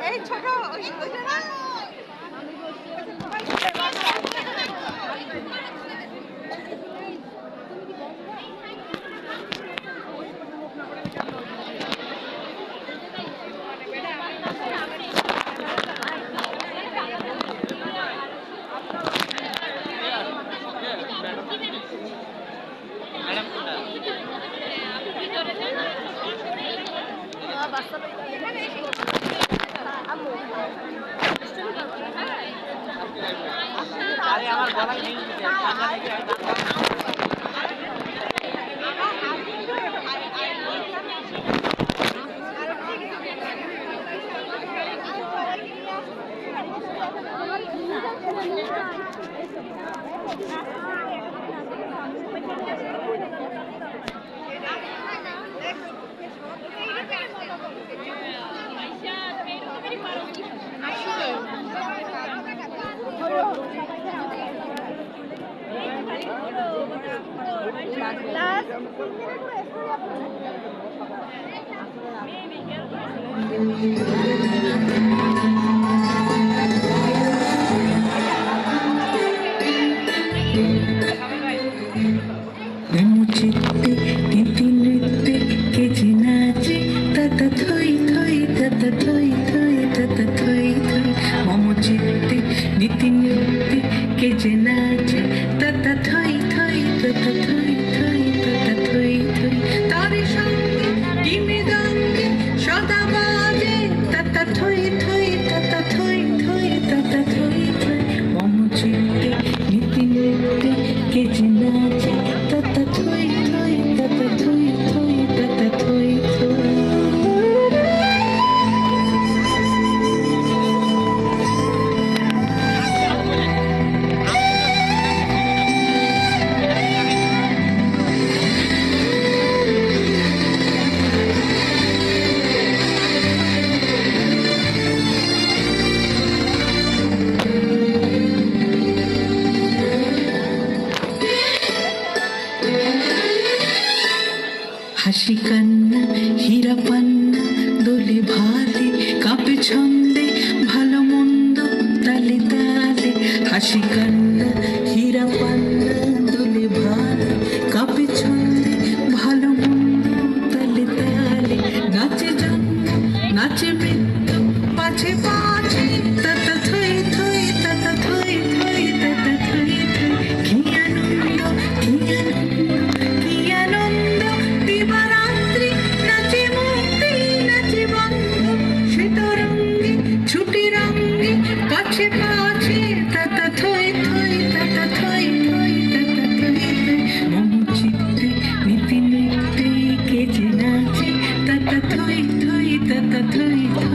এই ছোট ওই না আরে আমার গলায় নেই হাসি কান্না হীরা পান্না দোলে ভালে কাঁপে ছন্দে ভালো মন্দ তালে তালে হাসি কান্না হীরা পান্না দোলে ভালে কাঁপে ছন্দে ভালো মন্দ তালে তালে নাচে জন্ম নাচে মৃত্যু পাছে পাছে তাতা থই থই তাতা থই থই তাতা থই থই কি আনন্দ কি আনন্দ কি আনন্দ দিবারাত্রি নাচে মুক্তি নাচে বন্ধ শীতরঙ্গে ছুটি রঙ্গে পাছে পাছে তাতা থই থই তাতা থই থই তাতা থই থই মম চিত্তে নীতি নিত্যে কে যে নাচে তাতা থই থই তাতা থই থই